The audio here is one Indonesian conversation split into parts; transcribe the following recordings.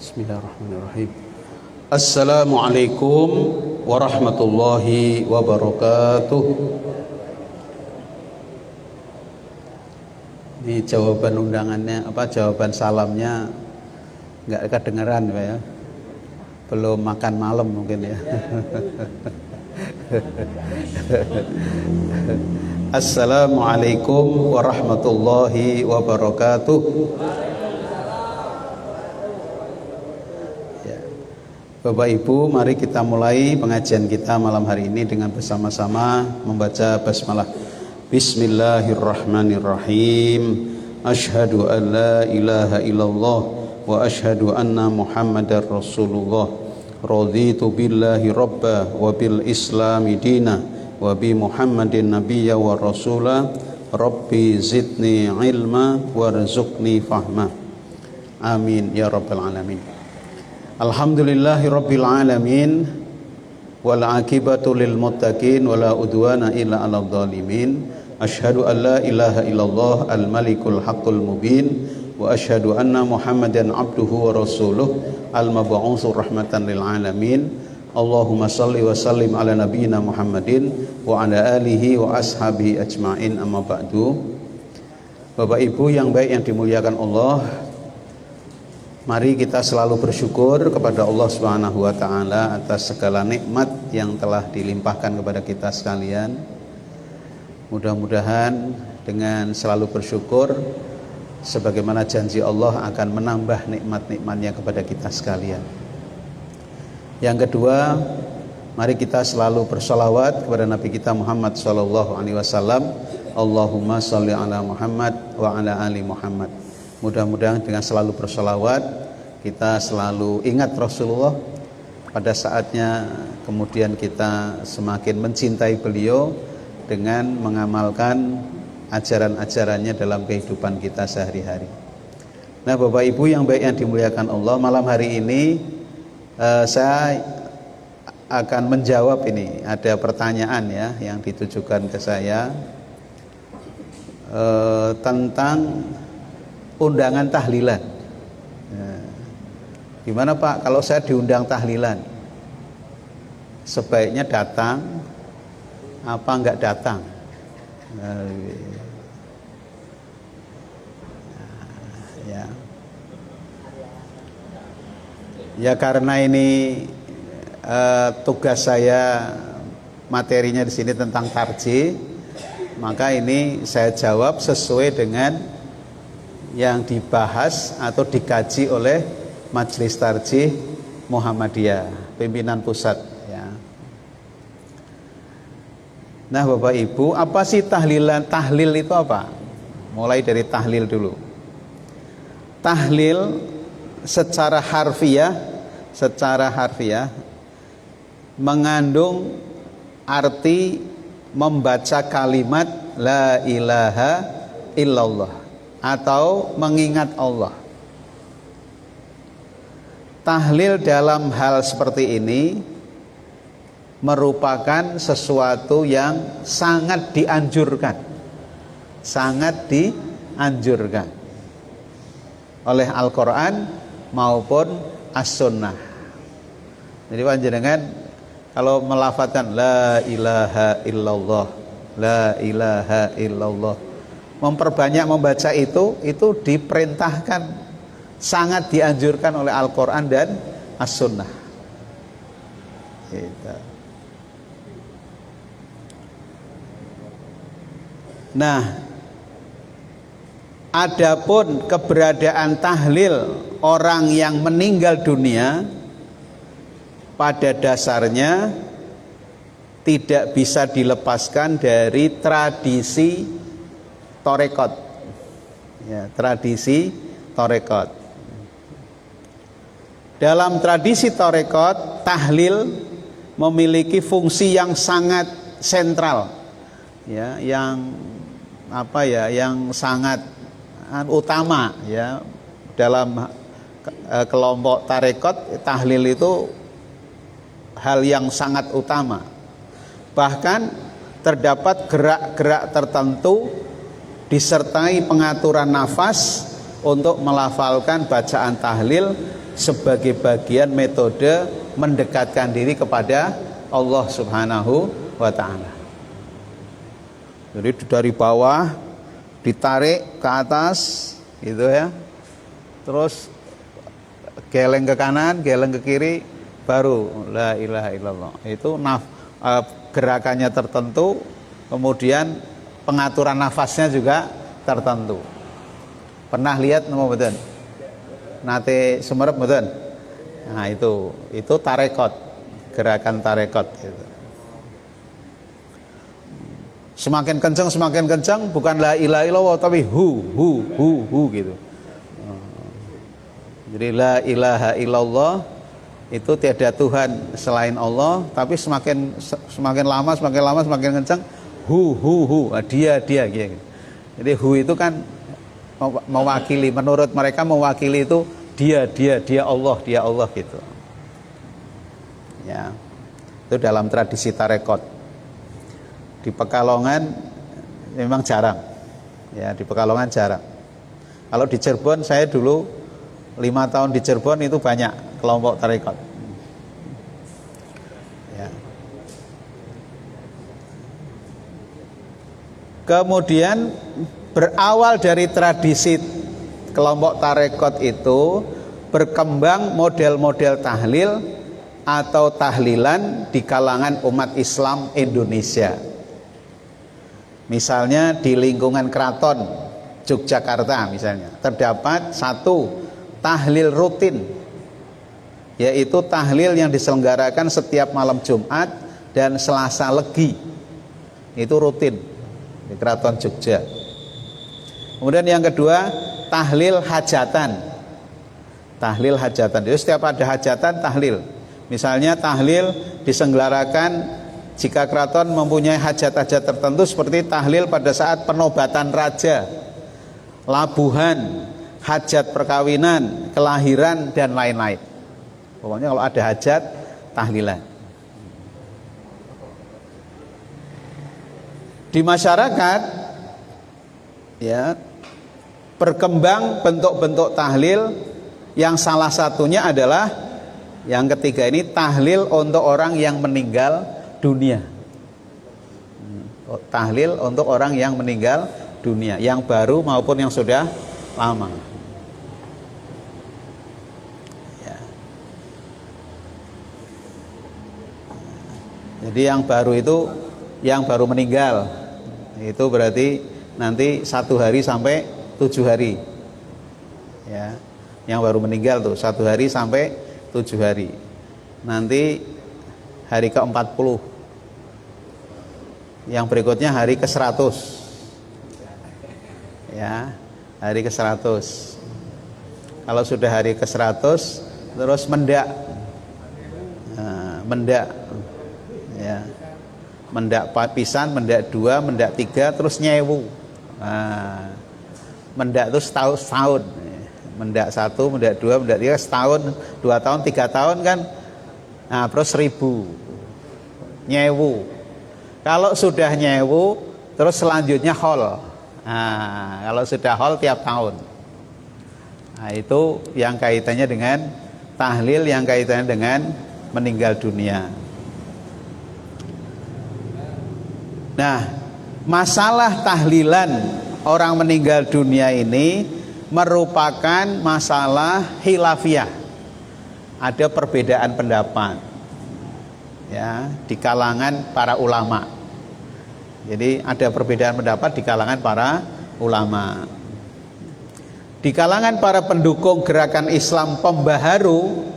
Bismillahirrahmanirrahim. Assalamualaikum warahmatullahi wabarakatuh. Ini jawaban undangannya, jawaban salamnya nggak kedengeran ya. Belum makan malam mungkin ya. Assalamualaikum warahmatullahi wabarakatuh. Bapak Ibu, mari kita mulai pengajian kita malam hari ini dengan bersama-sama membaca basmalah. Bismillahirrahmanirrahim. Asyhadu an la ilaha illallah wa asyhadu anna Muhammadar Rasulullah. Raditu billahi rabba wa bil islami dina wa bi Muhammadin nabiyya wa rasula. Rabbi zidni ilma warzuqni fahma. Amin ya rabbal alamin. Alhamdulillahi rabbil alamin wal aqibatu lil muttaqin wala udwana illa 'alal zalimin. Asyhadu an la ilaha illallah al malikul haqqul mubin wa asyhadu anna Muhammadan abduhu wa rasuluh al mab'uutsu rahmatan lil alamin. Allahumma shalli wa sallim ala nabiyyina Muhammadin wa ala alihi wa ashabihi ajmain, amma ba'du. Bapak Ibu yang baik yang dimuliakan Allah, mari kita selalu bersyukur kepada Allah Subhanahu wa taala atas segala nikmat yang telah dilimpahkan kepada kita sekalian. Mudah-mudahan dengan selalu bersyukur, sebagaimana janji Allah akan menambah nikmat-nikmatnya kepada kita sekalian. Yang kedua, mari kita selalu bersolawat kepada Nabi kita Muhammad sallallahu alaihi wasallam. Allahumma sholli ala Muhammad wa ala ali Muhammad. Mudah-mudahan dengan selalu bersolawat kita selalu ingat Rasulullah. Pada saatnya kemudian kita semakin mencintai beliau dengan mengamalkan ajaran-ajarannya dalam kehidupan kita sehari-hari. Nah Bapak Ibu yang baik yang dimuliakan Allah, malam hari ini saya akan menjawab ini. Ada pertanyaan ya yang ditujukan ke saya tentang undangan tahlilan. Gimana Pak kalau saya diundang tahlilan? Sebaiknya datang apa enggak datang? Ya karena ini tugas saya, materinya di sini tentang tarjih, maka ini saya jawab sesuai dengan yang dibahas atau dikaji oleh Majelis Tarjih Muhammadiyah, pimpinan pusat ya. Nah Bapak Ibu, apa sih tahlilan? Tahlil itu apa? Mulai dari tahlil dulu. Tahlil secara harfiah mengandung arti membaca kalimat la ilaha illallah atau mengingat Allah. Tahlil dalam hal seperti ini merupakan sesuatu yang sangat dianjurkan oleh Al-Quran maupun As-Sunnah. Jadi panjenengan kalau melafadzkan la ilaha illallah, la ilaha illallah, memperbanyak membaca itu diperintahkan, sangat dianjurkan oleh Al-Quran dan As-Sunnah. Gitu. Nah, adapun keberadaan tahlil orang yang meninggal dunia pada dasarnya tidak bisa dilepaskan dari tradisi torekot. Ya, tradisi torekot. Dalam tradisi torekot, tahlil memiliki fungsi yang sangat sentral, ya, yang sangat utama, ya, dalam kelompok tarekot. Tahlil itu hal yang sangat utama. Bahkan terdapat gerak-gerak tertentu disertai pengaturan nafas untuk melafalkan bacaan tahlil sebagai bagian metode mendekatkan diri kepada Allah Subhanahu wa ta'ala. Jadi dari bawah ditarik ke atas gitu ya, terus geleng ke kanan, geleng ke kiri, baru la ilaha illallah. Itu gerakannya tertentu, kemudian pengaturan nafasnya juga tertentu. Pernah lihat nama betul? Nate sumerep betul? Nah itu tarekot, gerakan tarekot gitu. Semakin kencang bukan la ilaha illallah tapi hu gitu. Jadi la ilaha illallah itu tiada Tuhan selain Allah, tapi semakin lama semakin kencang hu dia gitu. Jadi hu itu kan mewakili, menurut mereka mewakili itu dia Allah gitu. Ya. Itu dalam tradisi tarekot. Di Pekalongan memang jarang. Ya, di Pekalongan jarang. Kalau di Cirebon, saya dulu 5 tahun di Cirebon itu banyak kelompok tarekat. Ya. Kemudian berawal dari tradisi kelompok tarekat itu berkembang model-model tahlil atau tahlilan di kalangan umat Islam Indonesia. Misalnya di lingkungan keraton Yogyakarta misalnya terdapat satu tahlil rutin, yaitu tahlil yang diselenggarakan setiap malam Jumat dan Selasa Legi. Itu rutin di keraton Jogja. Kemudian yang kedua, tahlil hajatan. Tahlil hajatan. Jadi setiap ada hajatan tahlil. Misalnya tahlil diselenggarakan jika keraton mempunyai hajat-hajat tertentu, seperti tahlil pada saat penobatan raja, labuhan, hajat perkawinan, kelahiran, dan lain-lain. Pokoknya kalau ada hajat, tahlilan. Di masyarakat ya berkembang bentuk-bentuk tahlil, yang salah satunya adalah yang ketiga ini, tahlil untuk orang yang meninggal dunia. Tahlil untuk orang yang meninggal dunia, yang baru maupun yang sudah lama. Ya. Jadi yang baru itu yang baru meninggal, itu berarti nanti 1 hari sampai 7 hari. Ya, yang baru meninggal tuh 1 hari sampai 7 hari. Nanti hari ke-40. Yang berikutnya hari ke-100. Ya, hari ke-100. Kalau sudah hari ke-100 terus mendak. Nah, mendak. Ya. Mendak pisan, mendak 2, mendak 3, terus nyewu. Nah, mendak itu setahun. Mendak 1, mendak 2, mendak 3 setahun, 2 tahun, 3 tahun kan. Nah, terus 1000. Nyewu. Kalau sudah nyewu, terus selanjutnya hol. Nah, kalau sudah hol tiap tahun. Nah, itu yang kaitannya dengan tahlil, yang kaitannya dengan meninggal dunia. Nah, masalah tahlilan orang meninggal dunia ini merupakan masalah khilafiyah. Ada perbedaan pendapat ya di kalangan para ulama. Jadi ada perbedaan pendapat di kalangan para ulama. Di kalangan para pendukung gerakan Islam pembaharu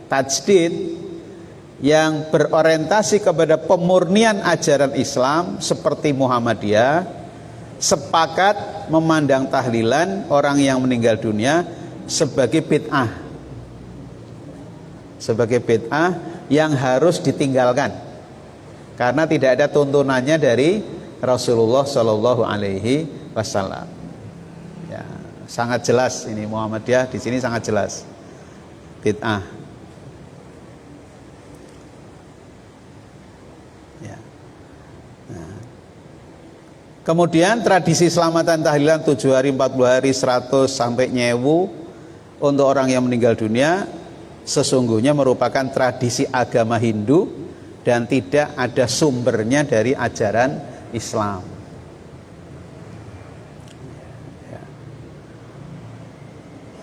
tajdid yang berorientasi kepada pemurnian ajaran Islam seperti Muhammadiyah, sepakat memandang tahlilan orang yang meninggal dunia sebagai bid'ah. Sebagai bid'ah yang harus ditinggalkan karena tidak ada tuntunannya dari Rasulullah Shallallahu Alaihi Wasallam. Ya, sangat jelas ini Muhammadiyah di sini sangat jelas bid'ah. Ya. Nah. Kemudian tradisi selamatan tahlilan 7 hari, 40 hari, 100 sampai nyewu untuk orang yang meninggal dunia sesungguhnya merupakan tradisi agama Hindu dan tidak ada sumbernya dari ajaran Islam.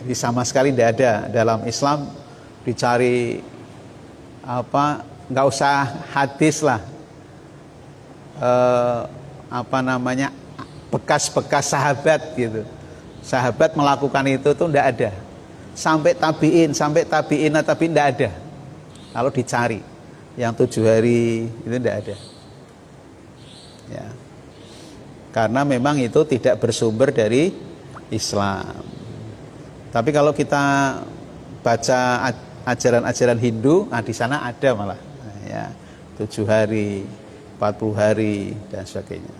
Jadi sama sekali tidak ada dalam Islam. Dicari apa, nggak usah hadis lah, bekas-bekas sahabat gitu. Sahabat melakukan itu tuh tidak ada. Sampai tabiin tapi tidak ada. Kalau dicari yang 7 hari itu tidak ada. Ya. Karena memang itu tidak bersumber dari Islam. Tapi kalau kita baca ajaran-ajaran Hindu, nah di sana ada malah, ya, 7 hari, 40 hari dan sebagainya.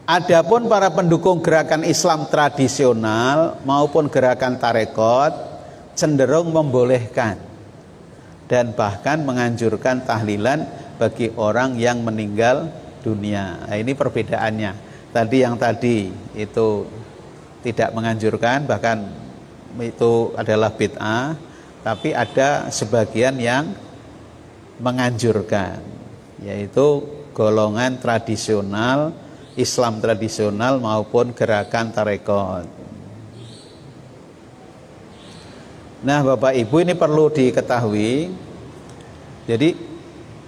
Adapun para pendukung gerakan Islam tradisional maupun gerakan tarekat cenderung membolehkan dan bahkan menganjurkan tahlilan bagi orang yang meninggal dunia. Nah, ini perbedaannya. Yang tadi itu tidak menganjurkan, bahkan itu adalah bid'ah, tapi ada sebagian yang menganjurkan, yaitu golongan tradisional, Islam tradisional maupun gerakan tarekat. Nah, Bapak Ibu, ini perlu diketahui. Jadi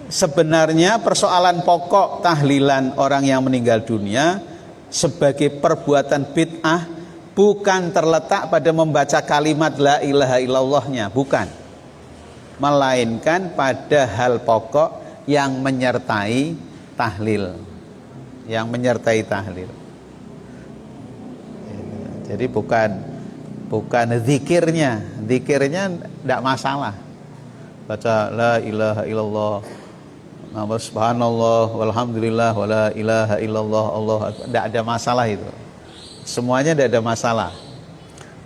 sebenarnya persoalan pokok tahlilan orang yang meninggal dunia sebagai perbuatan bid'ah bukan terletak pada membaca kalimat la ilaha illallahnya, bukan, melainkan pada hal pokok yang menyertai tahlil, Jadi bukan zikirnya tidak masalah, baca la ilaha illallah, subhanallah, walhamdulillah, wala ilaha illallah, Allah, tidak ada masalah itu. Semuanya tidak ada masalah.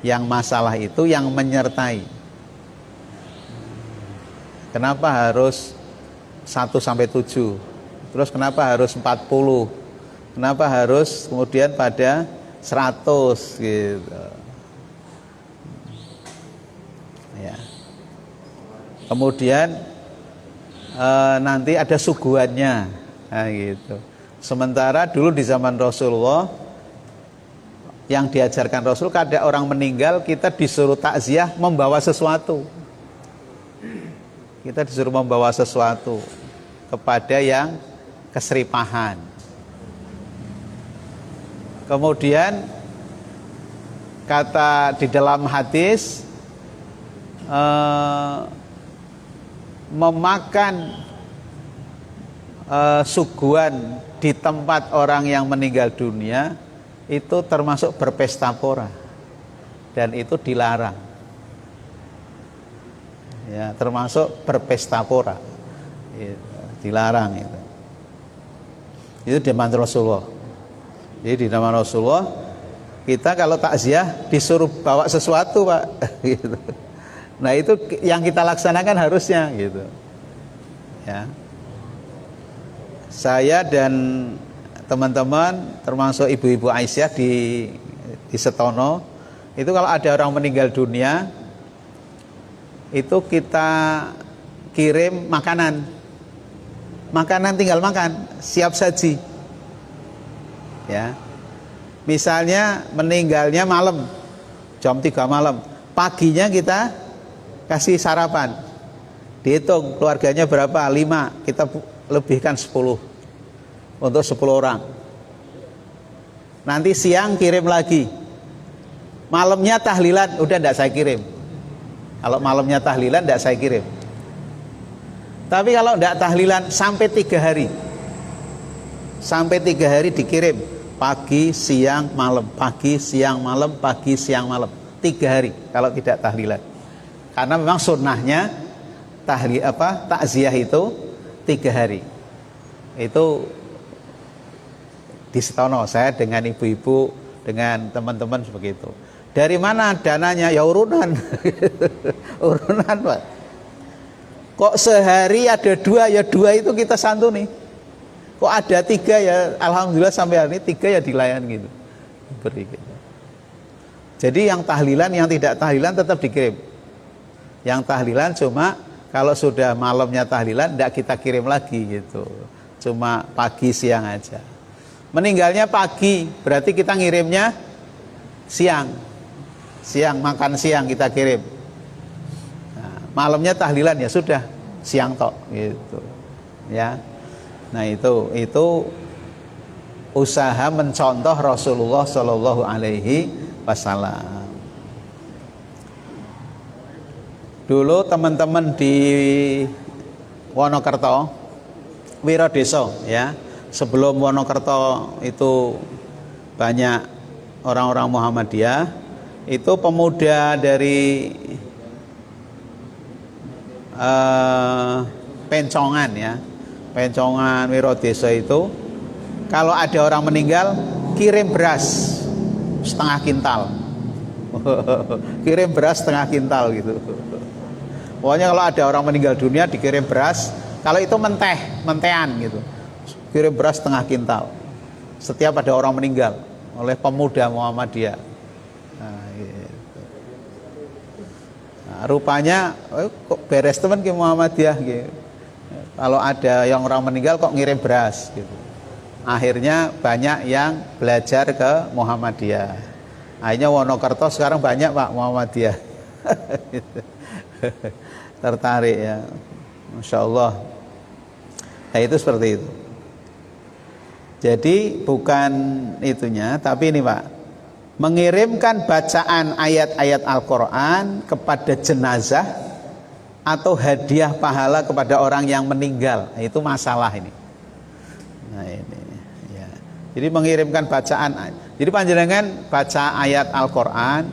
Yang masalah itu yang menyertai. Kenapa harus 1 sampai 7? Terus kenapa harus 40? Kenapa harus kemudian pada 100 gitu. Ya. Kemudian nanti ada suguhannya, nah, gitu. Sementara dulu di zaman Rasulullah yang diajarkan Rasul, kada orang meninggal kita disuruh takziah membawa sesuatu. Kita disuruh membawa sesuatu kepada yang keseripahan. Kemudian kata di dalam hadis, memakan suguhan di tempat orang yang meninggal dunia itu termasuk berpesta pora dan itu dilarang, ya, termasuk berpesta pora, dilarang itu di zaman Rasulullah. Jadi di zaman Rasulullah kita kalau takziah disuruh bawa sesuatu, Pak. Gitu. Nah, itu yang kita laksanakan harusnya gitu. Ya. Saya dan teman-teman termasuk ibu-ibu Aisyah di Setono, itu kalau ada orang meninggal dunia itu kita kirim makanan. Makanan tinggal makan, siap saji. Ya. Misalnya meninggalnya malam, jam 3 malam, paginya kita kasih sarapan, dihitung keluarganya berapa, 5, kita lebihkan 10 untuk 10 orang. Nanti siang kirim lagi, malamnya tahlilan, udah tidak saya kirim. Kalau malamnya tahlilan tidak saya kirim. Tapi kalau tidak tahlilan sampai 3 hari, sampai 3 hari dikirim, pagi siang malam, pagi siang malam, pagi siang malam, 3 hari kalau tidak tahlilan. Karena memang sunnahnya takziah itu 3 hari. Itu di Setono, saya dengan ibu-ibu, dengan teman-teman seperti itu. Dari mana dananya? Ya urunan. Urunan, Pak. Kok sehari ada 2, ya 2 itu kita santuni. Kok ada 3, ya alhamdulillah sampai hari ini 3 ya dilayan gitu. Beri gitu. Jadi yang tahlilan, yang tidak tahlilan tetap dikirim. Yang tahlilan cuma kalau sudah malamnya tahlilan tidak kita kirim lagi gitu. Cuma pagi siang aja. Meninggalnya pagi, berarti kita ngirimnya siang. Siang, makan siang kita kirim. Nah, malamnya tahlilan ya sudah siang tok gitu. Ya. Nah, itu usaha mencontoh Rasulullah Shallallahu alaihi wasallam. Dulu teman-teman di Wonokerto, Wiradesa ya. Sebelum Wonokerto itu banyak orang-orang Muhammadiyah, itu pemuda dari Pencongan ya. Pencongan Wiradesa itu kalau ada orang meninggal kirim beras setengah kintal. Kirim beras setengah kintal gitu. Pokoknya kalau ada orang meninggal dunia dikirim beras, kalau itu mentean gitu. Kirim beras setengah kintal. Setiap ada orang meninggal oleh pemuda Muhammadiyah. Nah, gitu. Nah, rupanya kok beres teman ke Muhammadiyah gitu. Kalau ada yang orang meninggal kok ngirim beras gitu. Akhirnya banyak yang belajar ke Muhammadiyah. Akhirnya Wonokerto sekarang banyak Pak Muhammadiyah. Tertarik ya, Masya Allah. Nah itu seperti itu. Jadi bukan itunya, tapi ini Pak, mengirimkan bacaan ayat-ayat Al-Quran kepada jenazah atau hadiah pahala kepada orang yang meninggal, nah, itu masalah ini. Nah ini ya. Jadi mengirimkan bacaan, jadi panjenengan baca ayat Al-Quran,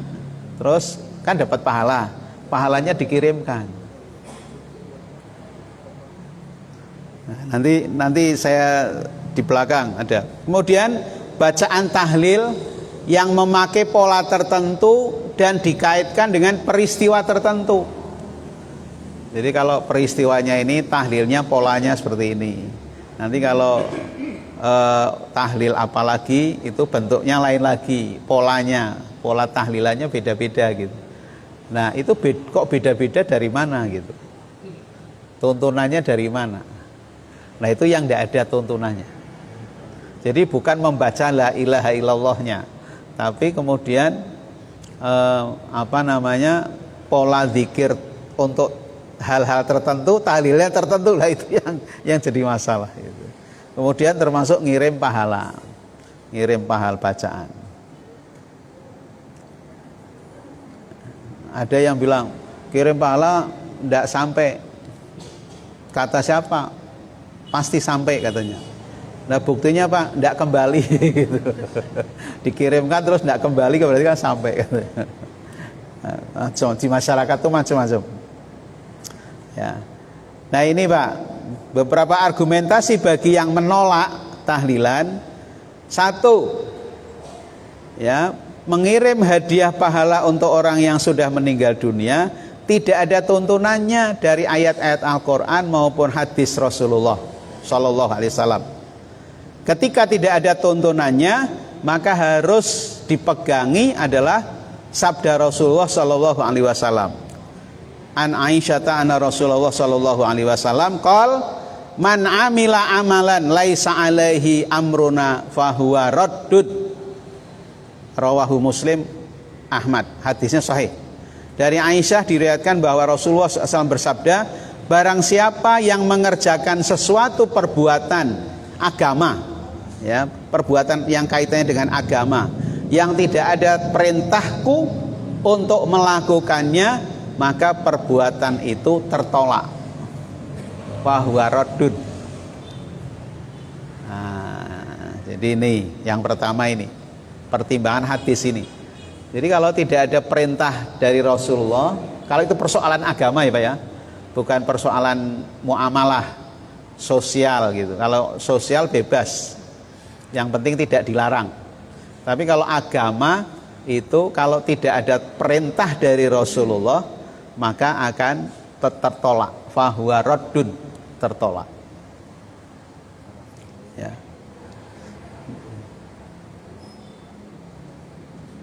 terus kan dapat pahala, pahalanya dikirimkan. Nah, nanti saya di belakang ada. Kemudian bacaan tahlil yang memakai pola tertentu dan dikaitkan dengan peristiwa tertentu. Jadi kalau peristiwanya ini tahlilnya polanya seperti ini. Nanti kalau tahlil apalagi itu bentuknya lain lagi, polanya, pola tahlilannya beda-beda gitu. Nah itu kok beda-beda dari mana gitu? Tuntunannya dari mana? Nah itu yang tidak ada tuntunannya. Jadi bukan membaca la ilaha illallahnya, tapi kemudian pola zikir untuk hal-hal tertentu, tahlilnya tertentu lah itu yang jadi masalah itu. Kemudian termasuk ngirim pahala bacaan. Ada yang bilang kirim pahala tidak sampai. Kata siapa? Pasti sampai katanya. Nah buktinya Pak, tidak kembali gitu. Dikirimkan terus tidak kembali, berarti kan sampai. Di masyarakat itu macam-macam. Ya. Nah ini Pak, beberapa argumentasi bagi yang menolak tahlilan. Satu, ya, mengirim hadiah pahala untuk orang yang sudah meninggal dunia tidak ada tuntunannya dari ayat-ayat Al-Quran maupun hadis Rasulullah Sallallahu Alaihi Wasallam. Ketika tidak ada tuntunannya, maka harus dipegangi adalah sabda Rasulullah Sallallahu Alaihi Wasallam. An Aisyata anna Rasulullah Sallallahu Alaihi Wasallam qol man amila amalan laisa alaihi amruna fahuwa raddud. Rawahu Muslim, Ahmad. Hadisnya sahih. Dari Aisyah diriwayatkan bahwa Rasulullah SAW bersabda, barang siapa yang mengerjakan sesuatu perbuatan agama, ya, perbuatan yang kaitannya dengan agama, yang tidak ada perintahku untuk melakukannya, maka perbuatan itu tertolak. Fahuwa raddud. Nah, jadi ini yang pertama, ini pertimbangan hadis ini. Jadi kalau tidak ada perintah dari Rasulullah, kalau itu persoalan agama ya Pak ya, bukan persoalan muamalah sosial gitu. Kalau sosial bebas, yang penting tidak dilarang. Tapi kalau agama itu kalau tidak ada perintah dari Rasulullah, maka akan tertolak. Fahuwa raddun, tertolak. Ya.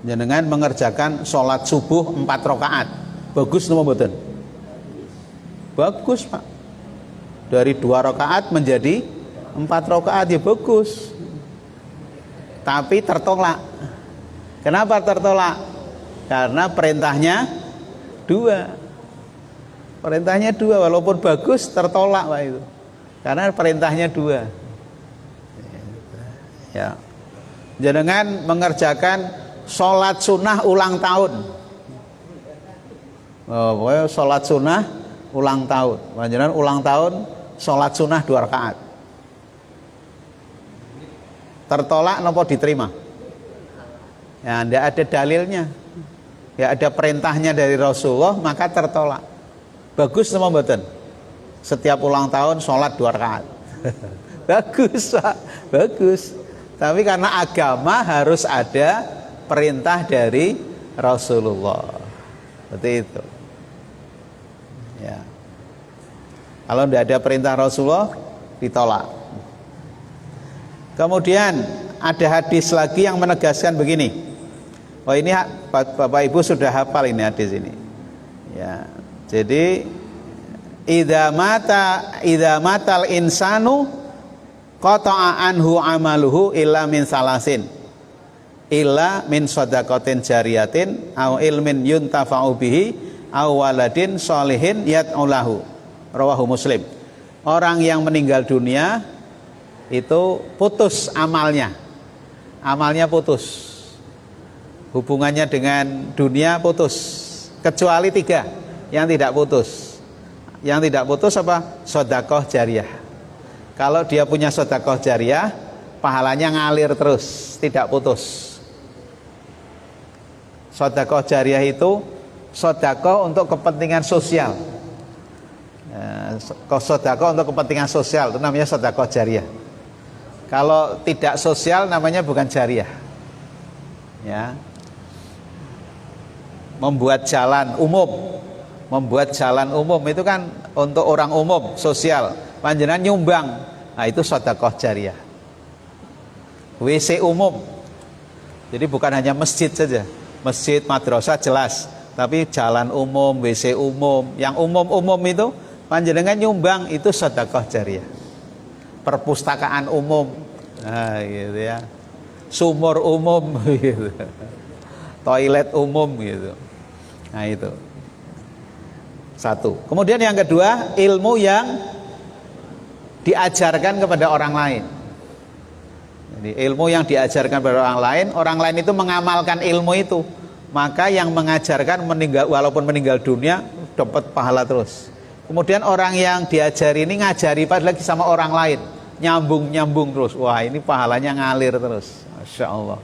jenengan mengerjakan sholat subuh 4 rakaat, bagus napa mboten? Bagus Pak. Dari 2 rakaat menjadi 4 rakaat ya bagus. Tapi tertolak. Kenapa tertolak? Karena perintahnya 2. Perintahnya 2, walaupun bagus tertolak Pak itu. Karena perintahnya 2. Ya. Jenengan mengerjakan sholat sunnah ulang tahun. Pokoknya sholat sunnah ulang tahun. Jenengan ulang tahun sholat sunnah 2 rakaat. Tertolak napa diterima? Ya, tidak ada dalilnya. Ya ada perintahnya dari Rasulullah, maka tertolak. Bagus napa mboten? Setiap ulang tahun sholat 2 rakaat. Bagus Pak, bagus. Tapi karena agama harus ada perintah dari Rasulullah. Seperti itu. Ya. Kalau tidak ada perintah Rasulullah, ditolak. Kemudian ada hadis lagi yang menegaskan begini. Oh ini Bapak Ibu sudah hafal ini hadis ini. Ya. Jadi idza matal insanu qata'a anhu amaluhu illa min salasin. Illa min shadaqatin jariyatin au ilmin yuntafa'u bihi au waladin sholihin yad'u lahu. Rawahu Muslim. Orang yang meninggal dunia itu putus amalnya. Amalnya putus. Hubungannya dengan dunia putus. Kecuali 3 yang tidak putus. Yang tidak putus apa? Sedekah jariyah. Kalau dia punya sedekah jariyah, pahalanya ngalir terus, tidak putus. Sedekah jariyah itu sedekah untuk kepentingan sosial. Sedekah untuk kepentingan sosial itu namanya sedekah jariyah. Kalau tidak sosial namanya bukan jariyah. Ya. Membuat jalan umum. Membuat jalan umum itu kan untuk orang umum, sosial. Panjenengan nyumbang. Nah, itu sedekah jariyah. WC umum. Jadi bukan hanya masjid saja. Masjid, madrasah jelas, tapi jalan umum, WC umum, yang umum-umum itu panjenengan nyumbang, itu sedekah jariyah. Perpustakaan umum, nah, gitu ya, sumur umum, gitu. Toilet umum, gitu. Nah itu satu. Kemudian yang kedua, ilmu yang diajarkan kepada orang lain. Jadi ilmu yang diajarkan kepada orang lain itu mengamalkan ilmu itu, maka yang mengajarkan meninggal, walaupun meninggal dunia dapat pahala terus. Kemudian orang yang diajari ini ngajari lagi sama orang lain, nyambung terus. Wah, ini pahalanya ngalir terus. Masya Allah.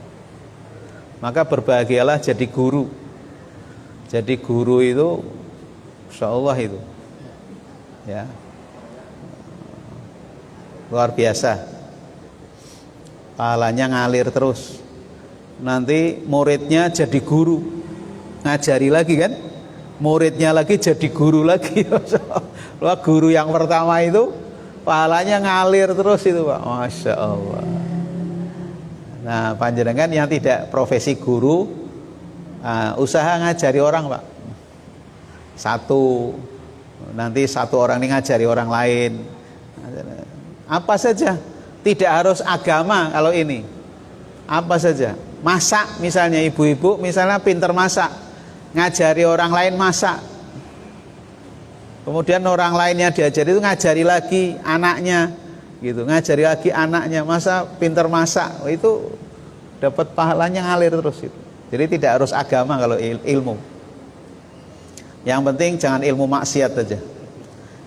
Maka berbahagialah jadi guru. Jadi guru itu, Masya Allah itu, ya, luar biasa. Pahalanya ngalir terus. Nanti muridnya jadi guru, ngajari lagi kan? Muridnya lagi jadi guru lagi. Wah, guru yang pertama itu pahalanya ngalir terus itu Pak. Masya Allah. Nah, panjenengan yang tidak profesi guru, usaha ngajari orang Pak. Nanti satu orang ini ngajari orang lain. Apa saja, tidak harus agama kalau ini. Apa saja, masak misalnya, ibu-ibu misalnya pinter masak, ngajari orang lain masak. Kemudian orang lainnya diajari itu ngajari lagi anaknya, gitu, ngajari lagi anaknya, masa pinter masak, itu dapat pahalanya ngalir terus itu. Jadi tidak harus agama kalau ilmu. Yang penting jangan ilmu maksiat saja.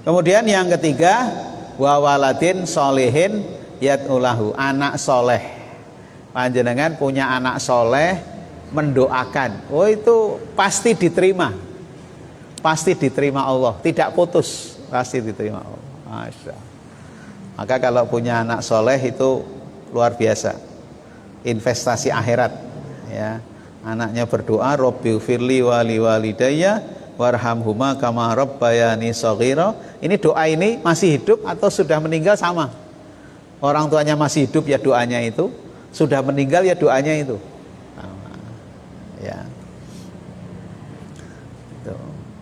Kemudian yang ketiga, wa waladin sholihin yad'ulahu, anak soleh. Panjenengan punya anak soleh, mendoakan, oh itu pasti diterima. Pasti diterima Allah, tidak putus, pasti diterima Allah. Masya Allah. Maka kalau punya anak soleh itu luar biasa, investasi akhirat. Ya, anaknya berdoa, Robbighfirli wali walidayya warhamhuma kama rabbayani shaghira. Ini doa ini masih hidup atau sudah meninggal sama. Orang tuanya masih hidup ya doanya itu, sudah meninggal ya doanya itu. Ya.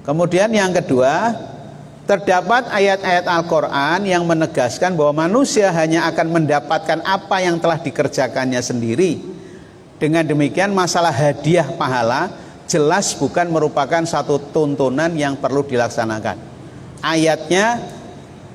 Kemudian yang kedua, terdapat ayat-ayat Al-Quran yang menegaskan bahwa manusia hanya akan mendapatkan apa yang telah dikerjakannya sendiri. Dengan demikian masalah hadiah pahala jelas bukan merupakan satu tuntunan yang perlu dilaksanakan. Ayatnya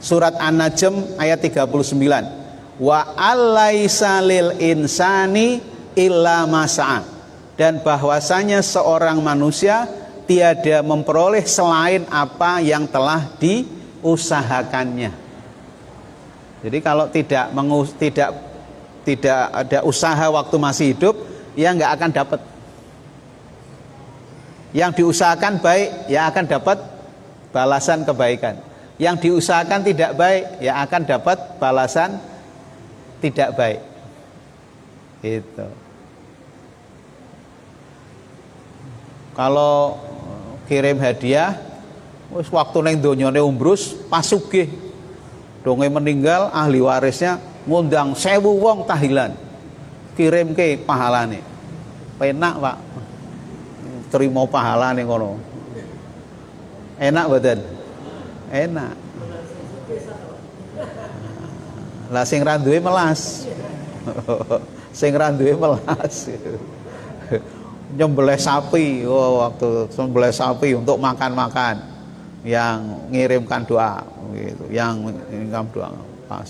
surat An-Najm ayat 39. Wa alaisa lil insani illa ma sa'a. Dan bahwasanya seorang manusia tiada memperoleh selain apa yang telah diusahakannya. Jadi kalau tidak ada usaha waktu masih hidup, ya nggak akan dapat. Yang diusahakan baik, ya akan dapat balasan kebaikan. Yang diusahakan tidak baik, ya akan dapat balasan tidak baik. Itu. Kalau kirim hadiah, wis waktu neng donyane umbrus pas sugih. Donge meninggal ahli warisnya ngundang 1000 wong tahlilan. Kirimke pahalane. Penak, Pak. Terima pahalane ngono. Enak mboten? Enak. Lah sing ra duwe melas. Sing ra duwe melas. Nyembelih sapi, waktu sembelih sapi untuk makan-makan, yang ngirimkan doa, gitu, yang mengirimkan doa, Pak.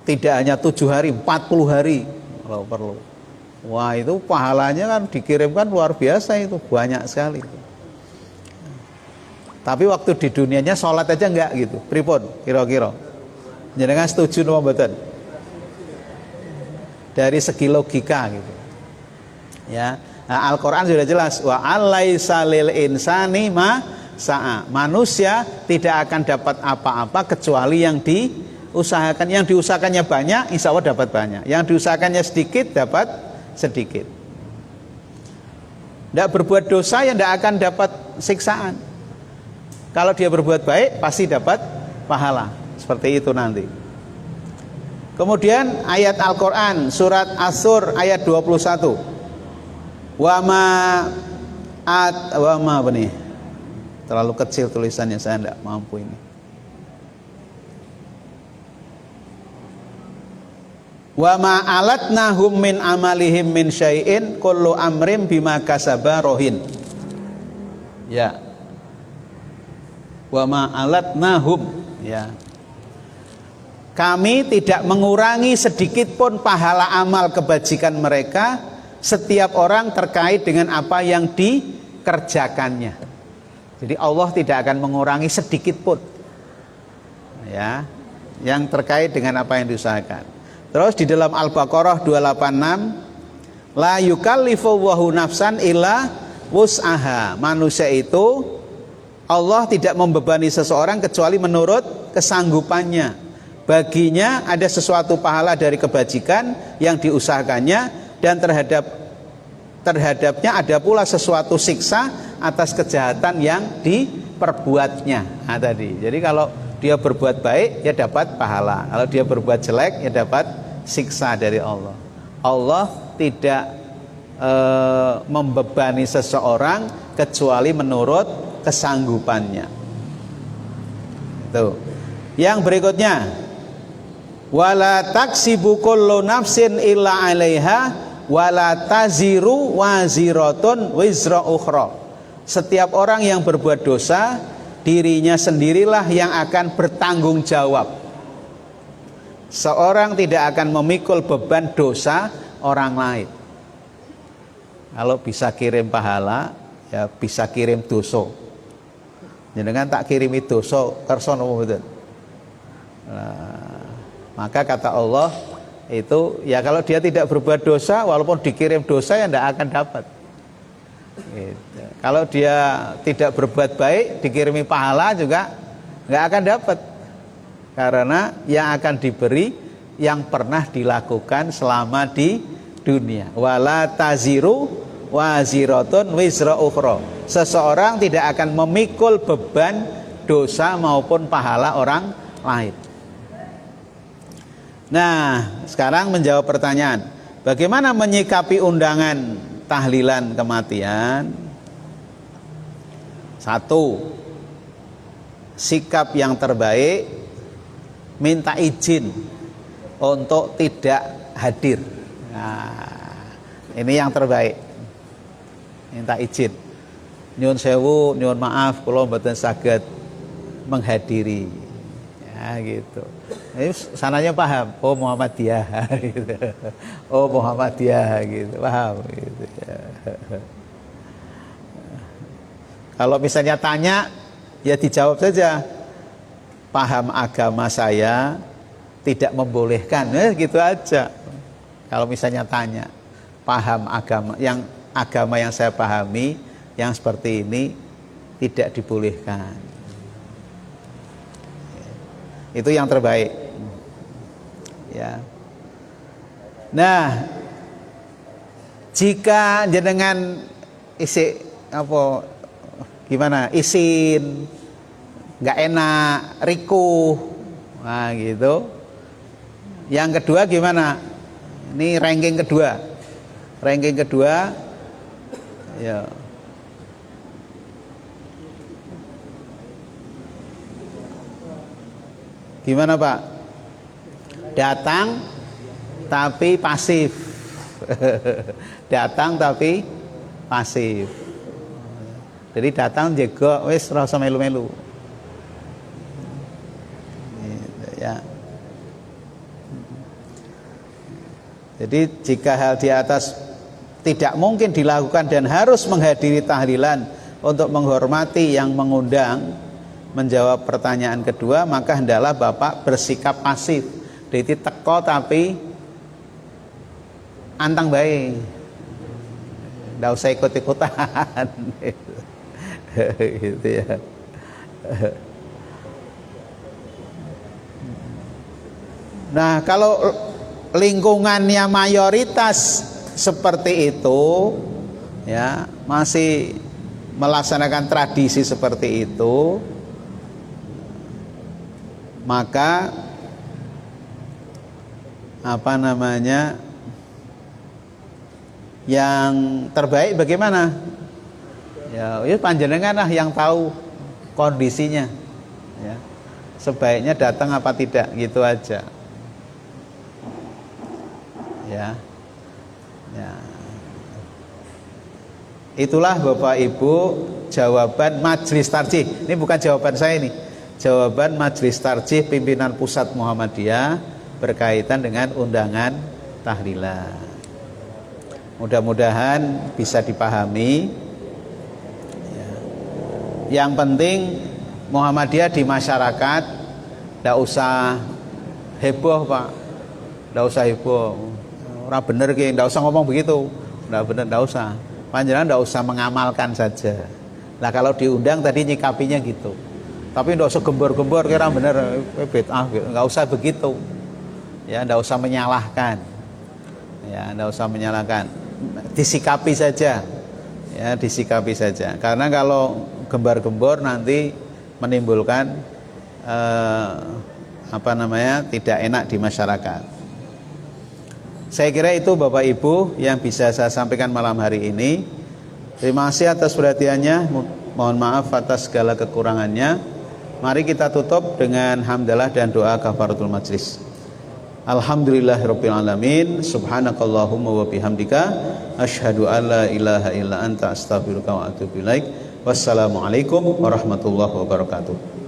Tidak hanya 7 hari, 40 hari kalau perlu. Wah, itu pahalanya kan dikirimkan luar biasa, itu banyak sekali. Tapi waktu di dunianya sholat aja enggak gitu, pripun kira-kira? Jenengan setuju napa mboten? Dari segi logika gitu. Ya, nah, Al-Quran sudah jelas wa alaisa lil insani ma sa'a. Manusia tidak akan dapat apa-apa kecuali yang diusahakan. Yang diusahakannya banyak, insya Allah dapat banyak. Yang diusahakannya sedikit, dapat sedikit. Tidak berbuat dosa, yang tidak akan dapat siksaan. Kalau dia berbuat baik, pasti dapat pahala. Seperti itu nanti. Kemudian ayat Al-Quran surat As-Sur ayat 21. Wama apa nih? Terlalu kecil tulisannya, saya tidak mampu ini. Wama alatnahum min amalihim min syai'in kullu amrim bima kasaba rohin. Ya. Wama alatnahum, ya. Kami tidak mengurangi sedikit pun pahala amal kebajikan mereka setiap orang terkait dengan apa yang dikerjakannya. Jadi Allah tidak akan mengurangi sedikit pun, ya, yang terkait dengan apa yang diusahakan. Terus di dalam Al-Baqarah 286, la yukallifullahu nafsan illa wus'aha. Manusia itu Allah tidak membebani seseorang kecuali menurut kesanggupannya. Baginya ada sesuatu pahala dari kebajikan yang diusahakannya, dan terhadapnya ada pula sesuatu siksa atas kejahatan yang diperbuatnya. Nah, tadi. Jadi kalau dia berbuat baik, ya dapat pahala. Kalau dia berbuat jelek, ya dapat siksa dari Allah. Allah tidak membebani seseorang kecuali menurut kesanggupannya. Tuh. Yang berikutnya, wala taksibu kullu nafsin illa 'alaiha wala taziru waziratun wizra ukhra. Setiap orang yang berbuat dosa, dirinya sendirilah yang akan bertanggung jawab. Seorang tidak akan memikul beban dosa orang lain. Kalau bisa kirim pahala, ya bisa kirim dosa. Jenengan tak kirimi dosa kersa napa mboten? Maka kata Allah itu, ya kalau dia tidak berbuat dosa, walaupun dikirim dosa, ya tidak akan dapat. Gitu. Kalau dia tidak berbuat baik, dikirimi pahala juga nggak akan dapat. Karena yang akan diberi yang pernah dilakukan selama di dunia. Wala taziru waziratun wizra ukhra. Seseorang tidak akan memikul beban dosa maupun pahala orang lain. Nah, sekarang menjawab pertanyaan, Bagaimana menyikapi undangan tahlilan kematian? Satu, sikap yang terbaik minta izin untuk tidak hadir. Nah, ini yang terbaik. Minta izin. Nyuwun sewu, nyuwun maaf kula mboten saged menghadiri. Ya gitu. Ini sananya paham. Oh Muhammadiyah gitu. Oh Muhammadiyah gitu. Paham gitu ya. Kalau misalnya tanya, ya dijawab saja. Paham agama saya tidak membolehkan, gitu aja. Kalau misalnya tanya, paham agama yang saya pahami, yang seperti ini tidak dibolehkan. Itu yang terbaik. Ya. Nah, jika jenengan isin nggak enak, rikuh, nah gitu. Yang kedua gimana? Ini ranking kedua. Ranking kedua, ya. Gimana Pak? Datang tapi pasif. Datang tapi pasif. Jadi datang jaga wis ora usah melu-melu. Gitu, ya. Jadi jika hal di atas tidak mungkin dilakukan dan harus menghadiri tahlilan untuk menghormati yang mengundang, menjawab pertanyaan kedua, maka hendaklah Bapak bersikap pasif. Jadi teko tapi antang bae. Nggak usah ikut-ikutan. Gitu ya. Nah, kalau lingkungannya mayoritas seperti itu, ya, masih melaksanakan tradisi seperti itu, maka yang terbaik bagaimana? Ya, panjenengan lah yang tahu kondisinya. Ya. Sebaiknya datang apa tidak, gitu aja. Ya. Ya. Itulah Bapak Ibu jawaban Majelis Tarjih. Ini bukan jawaban saya ini. Jawaban Majelis Tarjih pimpinan pusat Muhammadiyah berkaitan dengan undangan tahlilan. Mudah-mudahan bisa dipahami. Ya. Yang penting Muhammadiyah di masyarakat tidak usah heboh Pak, tidak usah heboh. Orang bener ki, tidak usah ngomong begitu, tidak bener, tidak usah. Panjenengan tidak usah mengamalkan saja. Nah kalau diundang tadi nyikapinya gitu. Tapi tidak usah gembor-gembor kira bener, nggak usah begitu. Ya, tidak usah menyalahkan. Ya, tidak usah menyalahkan. Disikapi saja. Ya, disikapi saja. Karena kalau gembar-gembor nanti menimbulkan tidak enak di masyarakat. Saya kira itu Bapak Ibu yang bisa saya sampaikan malam hari ini. Terima kasih atas perhatiannya. Mohon maaf atas segala kekurangannya. Mari kita tutup dengan hamdalah dan doa kafaratul majlis. Alhamdulillahirabbil alamin. Subhanakallahumma wa bihamdika asyhadu an la ilaha illa anta astaghfiruka wa atubu ilaik. Wassalamualaikum warahmatullahi wabarakatuh.